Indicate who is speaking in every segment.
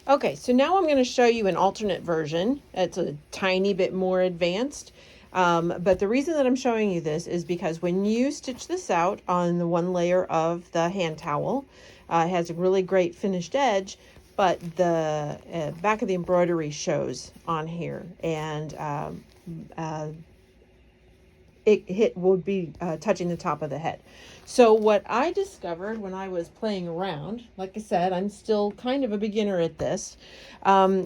Speaker 1: Okay, so now I'm going to show you an alternate version. It's a tiny bit more advanced. But the reason that I'm showing you this is because when you stitch this out on the one layer of the hand towel, it has a really great finished edge, but the back of the embroidery shows on here, and it would be touching the top of the head. So what I discovered when I was playing around, like I said, I'm still kind of a beginner at this,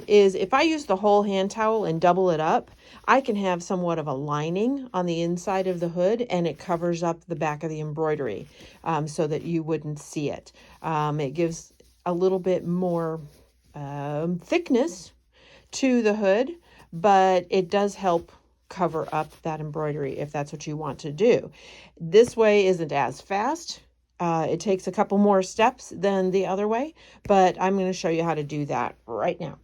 Speaker 1: is if I use the whole hand towel and double it up, I can have somewhat of a lining on the inside of the hood, and it covers up the back of the embroidery so that you wouldn't see it. It gives a little bit more thickness to the hood, but it does help cover up that embroidery if that's what you want to do. This way isn't as fast. It takes a couple more steps than the other way, but I'm going to show you how to do that right now.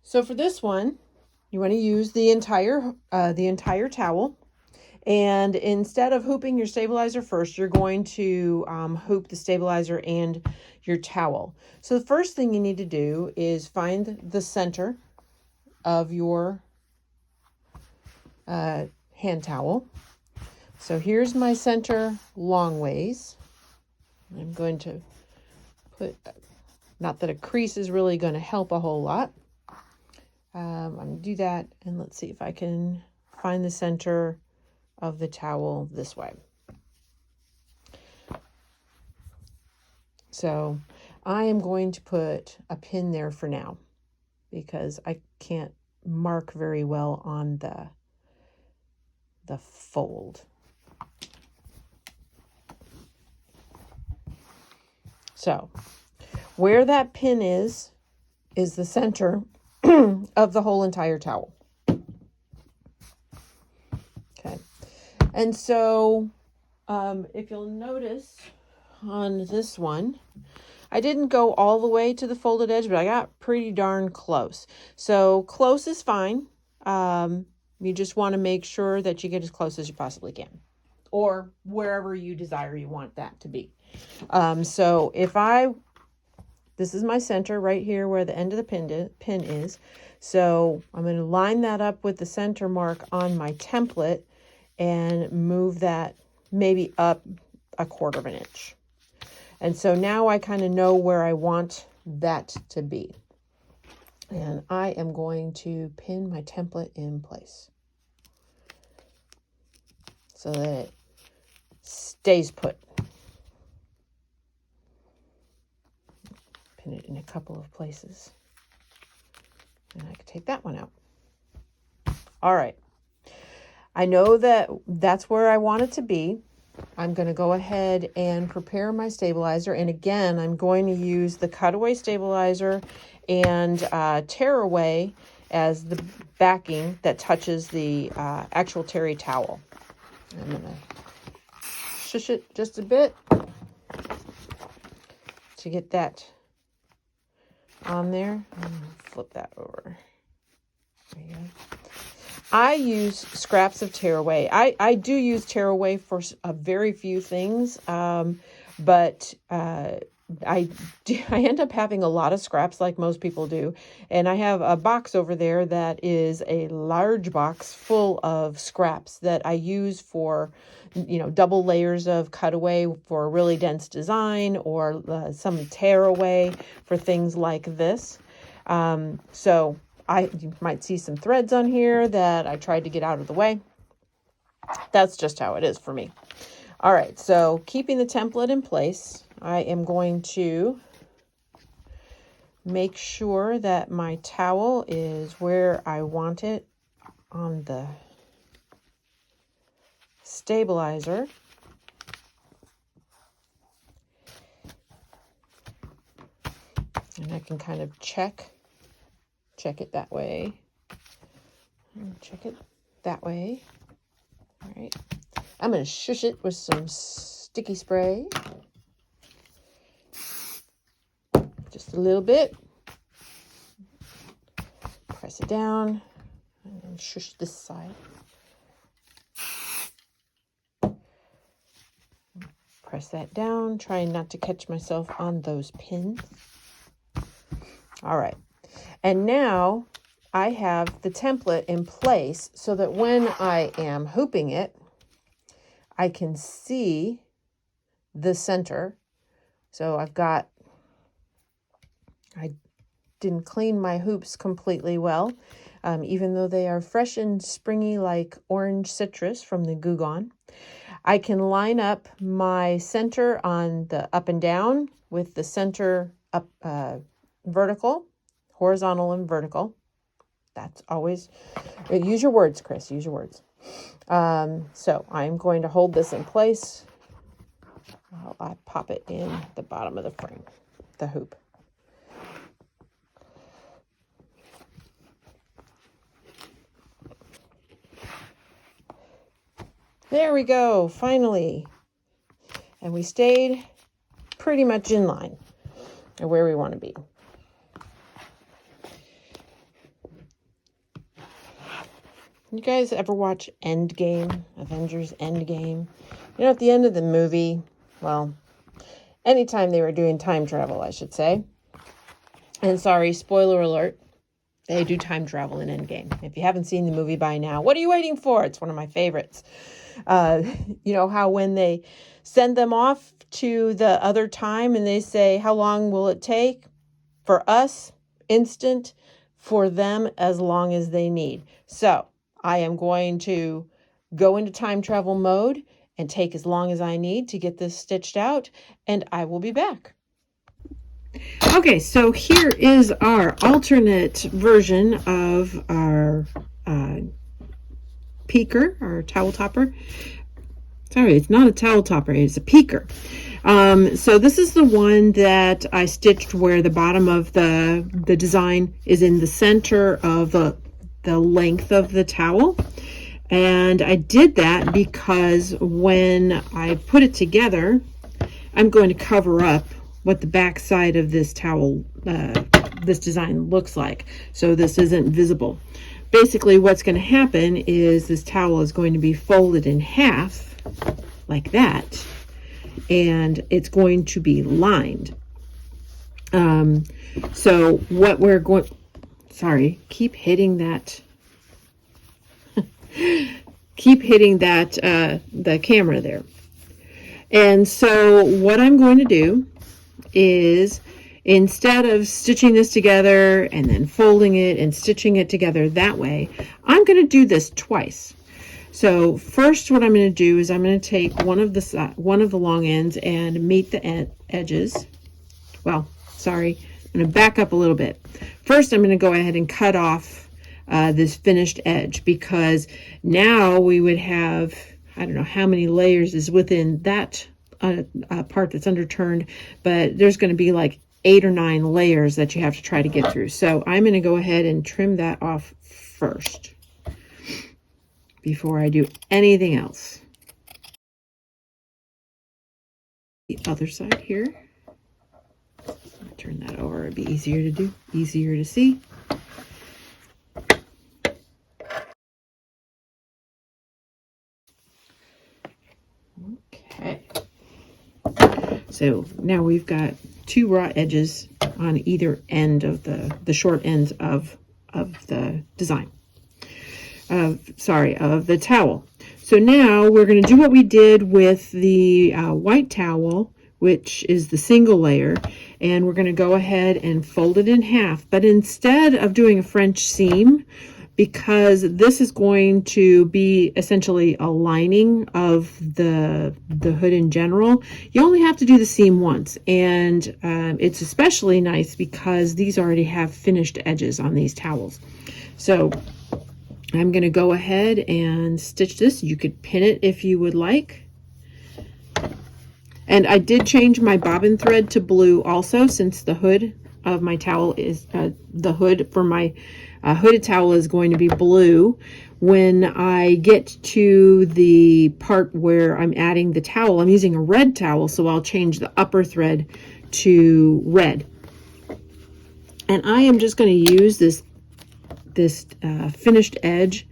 Speaker 1: So for this one, you want to use the entire towel. And instead of hooping your stabilizer first, you're going to hoop the stabilizer and your towel. So the first thing you need to do is find the center of your hand towel. So here's my center long ways. I'm going to put, not that a crease is really going to help a whole lot. I'm going to do that, and let's see if I can find the center of the towel this way. So I am going to put a pin there for now because I can't mark very well on the fold. So where that pin is the center of the whole entire towel. Okay. And so if you'll notice on this one, I didn't go all the way to the folded edge, but I got pretty darn close. So close is fine. You just want to make sure that you get as close as you possibly can, or wherever you desire you want that to be. So this is my center right here where the end of the pin is. So I'm going to line that up with the center mark on my template and move that maybe up 1/4 of an inch. And so now I kind of know where I want that to be. And I am going to pin my template in place so that it stays put. Pin it in a couple of places. And I can take that one out. All right. I know that that's where I want it to be. I'm going to go ahead and prepare my stabilizer. And again, I'm going to use the cutaway stabilizer and tearaway as the backing that touches the actual terry towel. I'm going to shush it just a bit to get that on there. Flip that over. There you go. I use scraps of tearaway. I do use tearaway for a very few things, but I end up having a lot of scraps like most people do. And I have a box over there that is a large box full of scraps that I use for, double layers of cutaway for a really dense design, or some tearaway for things like this. So you might see some threads on here that I tried to get out of the way. That's just how it is for me. All right, so keeping the template in place, I am going to make sure that my towel is where I want it on the stabilizer. And I can kind of check it that way, and check it that way. All right, I'm going to shush it with some sticky spray, just a little bit. Press it down, and then shush this side. Press that down, trying not to catch myself on those pins. All right. And now I have the template in place so that when I am hooping it, I can see the center. So I didn't clean my hoops completely well, even though they are fresh and springy like orange citrus from the Goo Gone. I can line up my center on the up and down with the center up vertical, horizontal and vertical. That's always, use your words, Chris, use your words. So I'm going to hold this in place while I pop it in the bottom of the frame, the hoop. There we go, finally. And we stayed pretty much in line of where we want to be. You guys ever watch Endgame, Avengers Endgame? You know, at the end of the movie, well, anytime they were doing time travel, I should say. And sorry, spoiler alert, they do time travel in Endgame. If you haven't seen the movie by now, what are you waiting for? It's one of my favorites. You know how when they send them off to the other time and they say, how long will it take? For us, instant. For them, as long as they need. So I am going to go into time travel mode and take as long as I need to get this stitched out, and I will be back. Okay, so here is our alternate version of our peeker, our towel topper. Sorry, it's not a towel topper, it's a peeker. So this is the one that I stitched where the bottom of the design is in the center of the length of the towel. And I did that because when I put it together, I'm going to cover up what the back side of this towel, this design looks like. So this isn't visible. Basically what's going to happen is this towel is going to be folded in half like that, and it's going to be lined. So what we're going, sorry, keep hitting that, the camera there. And so what I'm going to do is, instead of stitching this together and then folding it and stitching it together that way, I'm going to do this twice. So first what I'm going to do is I'm going to take one of the long ends and meet the edges. Well, sorry, I'm going to back up a little bit. First I'm going to go ahead and cut off this finished edge, because now we would have, I don't know how many layers is within that part that's underturned, but there's going to be like 8 or 9 layers that you have to try to get through. So I'm going to go ahead and trim that off first before I do anything else. The other side here. Turn that over, it'd be easier to do, easier to see. Okay. So now we've got 2 raw edges on either end of the short ends of the design. Of the towel. So now we're going to do what we did with the white towel, which is the single layer, and we're going to go ahead and fold it in half. But instead of doing a French seam, because this is going to be essentially a lining of the hood in general, you only have to do the seam once. And it's especially nice because these already have finished edges on these towels. So I'm going to go ahead and stitch this. You could pin it if you would like. And I did change my bobbin thread to blue also, since the hood of my towel is, the hood for my hooded towel is going to be blue. When I get to the part where I'm adding the towel, I'm using a red towel, so I'll change the upper thread to red. And I am just going to use this finished edge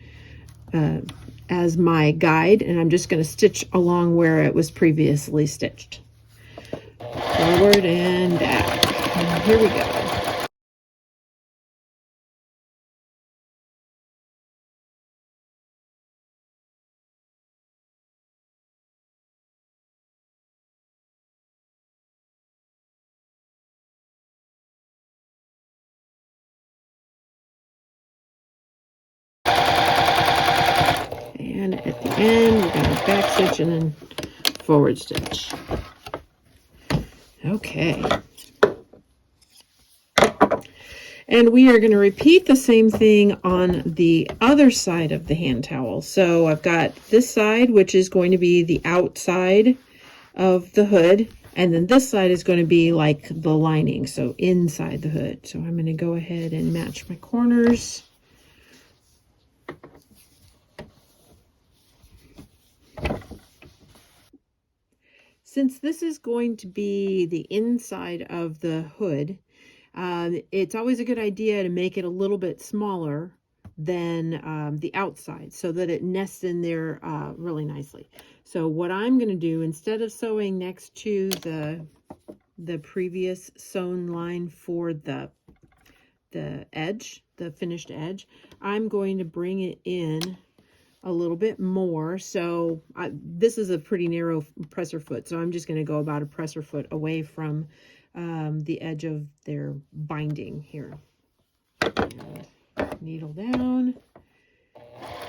Speaker 1: as my guide, and I'm just going to stitch along where it was previously stitched. Forward and back. And here we go. And at the end, we're going to back stitch and then forward stitch. Okay. And we are going to repeat the same thing on the other side of the hand towel. So I've got this side, which is going to be the outside of the hood. And then this side is going to be like the lining, so inside the hood. So I'm going to go ahead and match my corners. Since this is going to be the inside of the hood, it's always a good idea to make it a little bit smaller than the outside so that it nests in there really nicely. So what I'm going to do, instead of sewing next to the previous sewn line for the edge, the finished edge, I'm going to bring it in a little bit more. So this is a pretty narrow presser foot, so I'm just going to go about a presser foot away from the edge of their binding here. And needle down,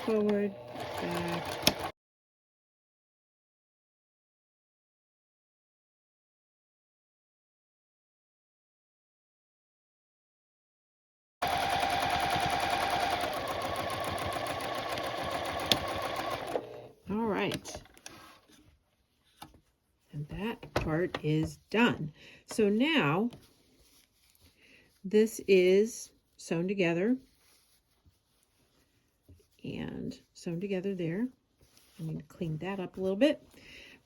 Speaker 1: forward, back. All right. And that part is done. So now this is sewn together and sewn together there. I'm going to clean that up a little bit.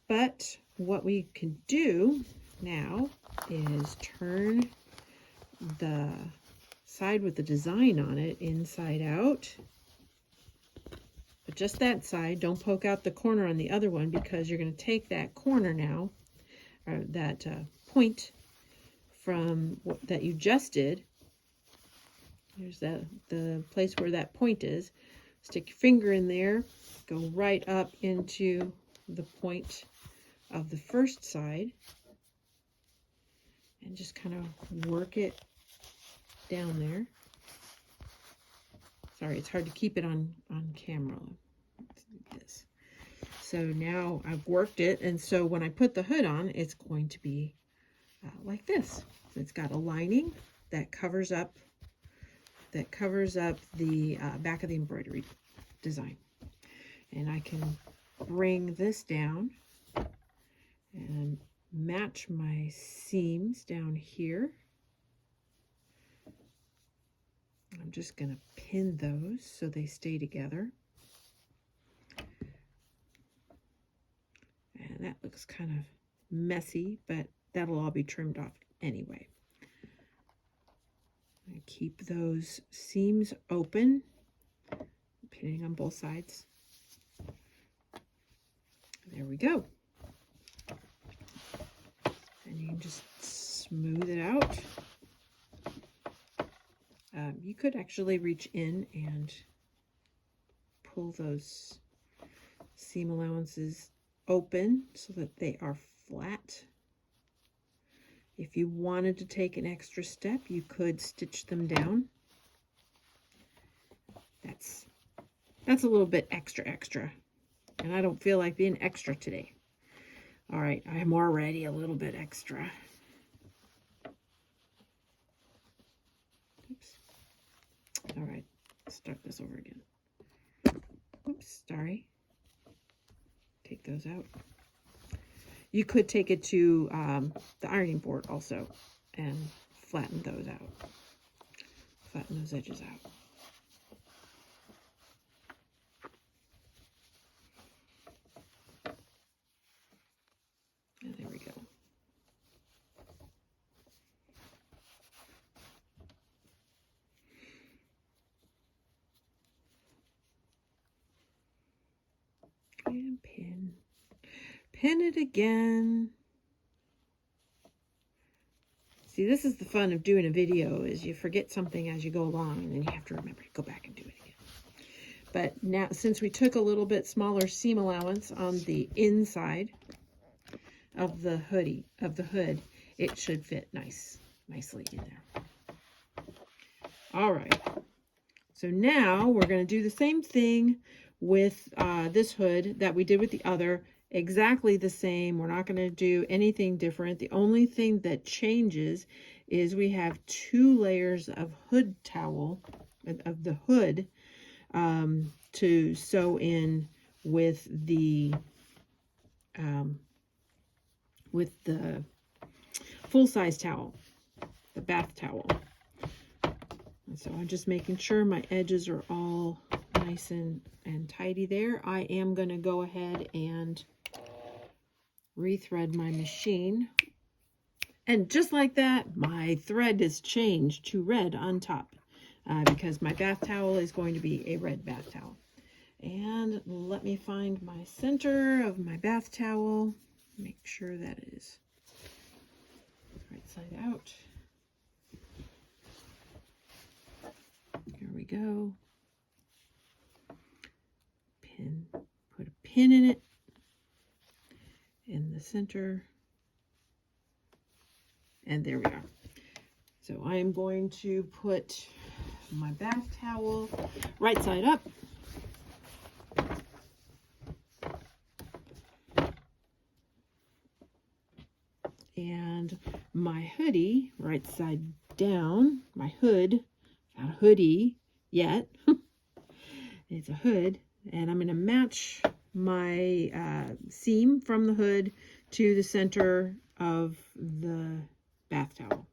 Speaker 1: But what we can do now is turn the side with the design on it inside out. But just that side. Don't poke out the corner on the other one, because you're going to take that corner now, or that point from that you just did. Here's the place where that point is. Stick your finger in there, go right up into the point of the first side, and just kind of work it down there. Sorry, it's hard to keep it on camera. Let's do this. So now I've worked it, and so when I put the hood on, it's going to be like this. So it's got a lining that covers up the back of the embroidery design. And I can bring this down and match my seams down here. I'm just going to pin those so they stay together. And that looks kind of messy, but that'll all be trimmed off anyway. I keep those seams open, pinning on both sides. There we go. And you can just smooth it out. You could actually reach in and pull those seam allowances open so that they are flat. If you wanted to take an extra step, you could stitch them down. That's a little bit extra, and I don't feel like being extra today. All right, I'm already a little bit extra. Oops. All right, let's start this over again. Oops, sorry. Take those out. You could take it to the ironing board also and flatten those out. Flatten those edges out. And there we go. And pin. Pin it again. See, this is the fun of doing a video, is you forget something as you go along, and then you have to remember to go back and do it again. But now, since we took a little bit smaller seam allowance on the inside of the hood, it should fit nicely in there. All right. So now we're going to do the same thing with this hood that we did with the other. Exactly the same. We're not going to do anything different. The only thing that changes is we have 2 layers of hood towel, of the hood, to sew in with the full-size towel, the bath towel. And so I'm just making sure my edges are all nice and tidy there. I am going to go ahead and rethread my machine. And just like that, my thread is changed to red on top because my bath towel is going to be a red bath towel. And let me find my center of my bath towel. Make sure that is right side out. Here we go. Pin, put a pin in it in the center. And there we are. So I am going to put my bath towel right side up. And my hoodie right side down. My hood, not a hoodie yet. It's a hood. And I'm going to match my seam from the hood to the center of the bath towel.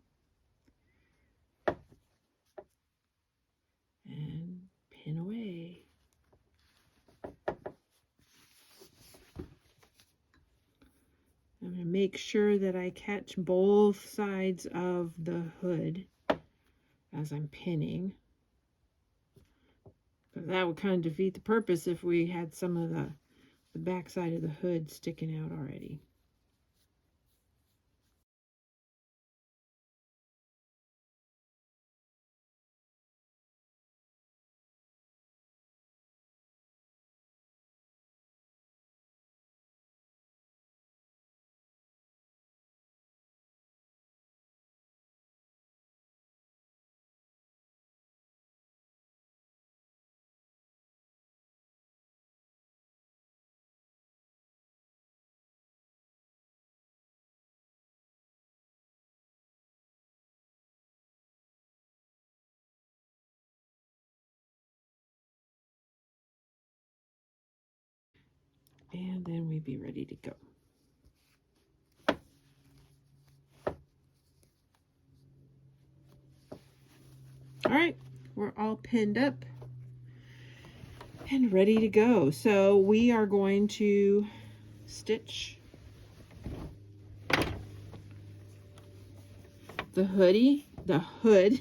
Speaker 1: And pin away. I'm going to make sure that I catch both sides of the hood as I'm pinning. Because that would kind of defeat the purpose if we had some of the back side of the hood sticking out already. And then we'd be ready to go. All right, we're all pinned up and ready to go. So we are going to stitch the hood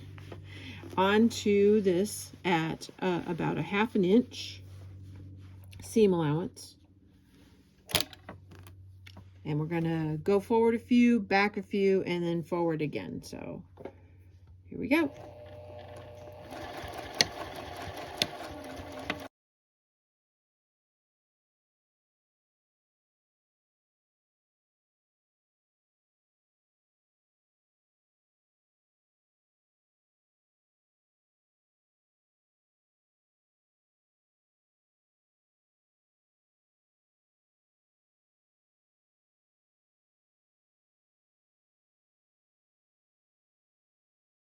Speaker 1: onto this at about a 1/2 inch seam allowance. And we're gonna go forward a few, back a few, and then forward again. So here we go.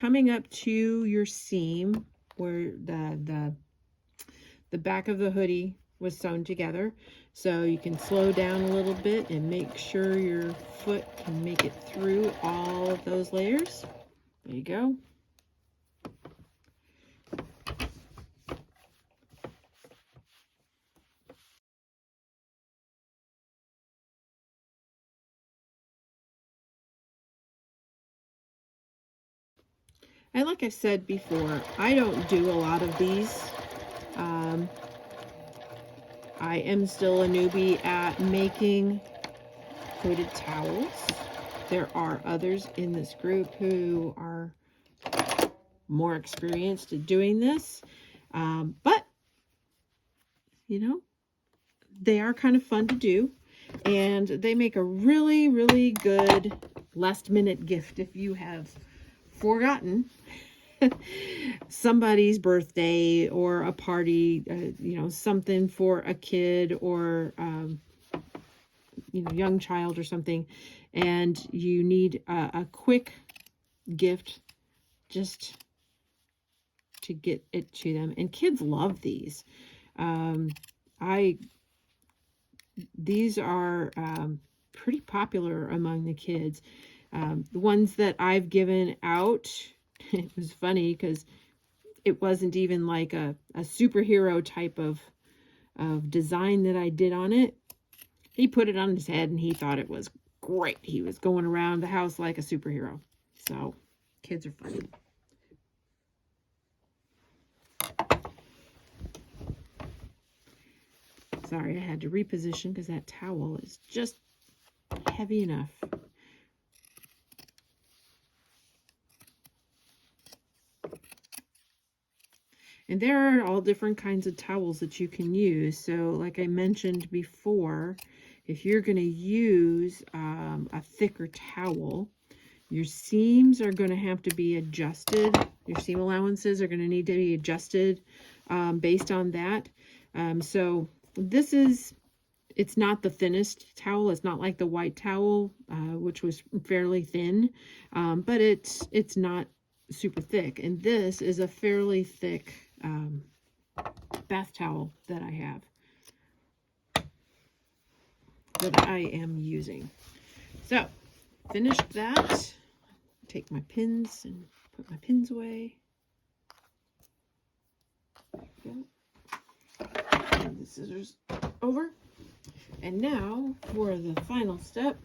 Speaker 1: Coming up to your seam where the back of the hoodie was sewn together, so you can slow down a little bit and make sure your foot can make it through all of those layers. There you go. And like I've said before, I don't do a lot of these. I am still a newbie at making hooded towels. There are others in this group who are more experienced at doing this. But, you know, they are kind of fun to do. And they make a really, really good last minute gift if you have forgotten somebody's birthday or a party, you know, something for a kid or, you know, young child or something, and you need a quick gift just to get it to them. And kids love these. These are pretty popular among the kids. The ones that I've given out, it was funny because it wasn't even like a superhero type of design that I did on it. He put it on his head and he thought it was great. He was going around the house like a superhero. So, kids are funny. Sorry, I had to reposition because that towel is just heavy enough. And there are all different kinds of towels that you can use. So like I mentioned before, if you're going to use a thicker towel, your seams are going to have to be adjusted. Your seam allowances are going to need to be adjusted based on that. So this is, it's not the thinnest towel. It's not like the white towel, which was fairly thin, but it's not super thick. And this is a fairly thick bath towel that I have, that I am using. So, finished that. Take my pins and put my pins away. Move the scissors over. And now for the final step,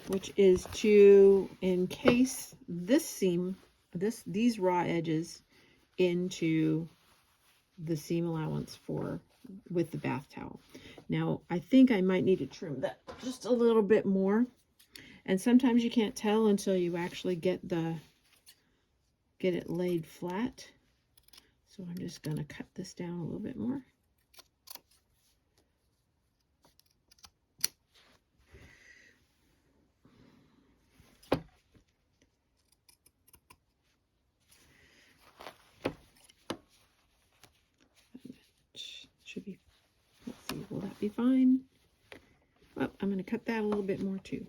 Speaker 1: which is to encase this seam, these raw edges into the seam allowance with the bath towel. Now, I think I might need to trim that just a little bit more. And sometimes you can't tell until you actually get it laid flat. So I'm just going to cut this down a little bit more. Should be, let's see, will that be fine? Oh, I'm going to cut that a little bit more too.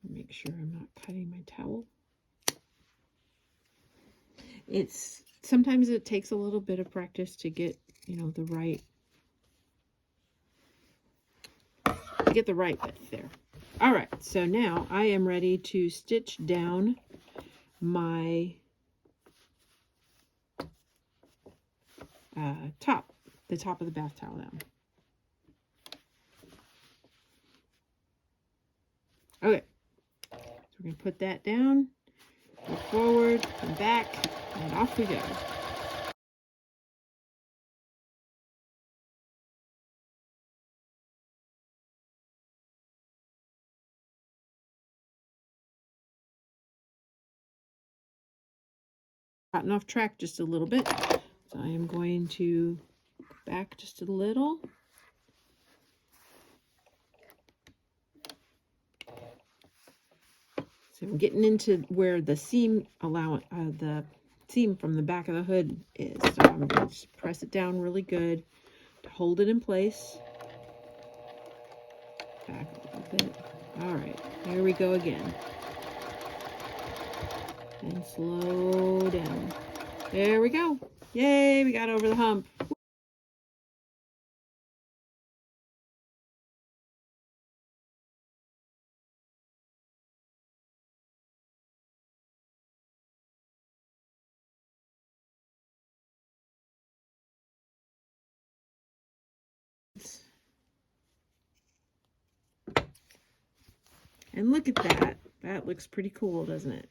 Speaker 1: Make sure I'm not cutting my towel. Sometimes it takes a little bit of practice to get, you know, the right width there. All right, so now I am ready to stitch down my the top of the bath towel down. Okay, so we're going to put that down, go forward and back, and off we go. Gotten off track just a little bit, so I am going to back just a little. So I'm getting into where the seam the seam from the back of the hood is. So I'm going to just press it down really good to hold it in place. Back a little bit. All right, here we go again. And slow down. There we go. Yay, we got over the hump. And look at that. That looks pretty cool, doesn't it?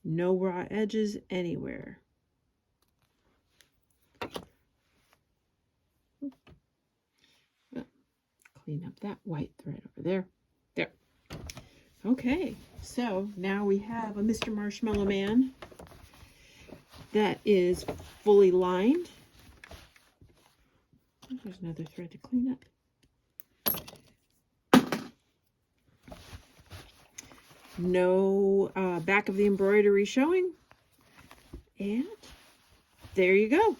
Speaker 1: No raw edges anywhere. clean up that white thread over there. There. Okay, so now we have a Mr. Marshmallow Man that is fully lined. There's another thread to clean up. No back of the embroidery showing. And there you go.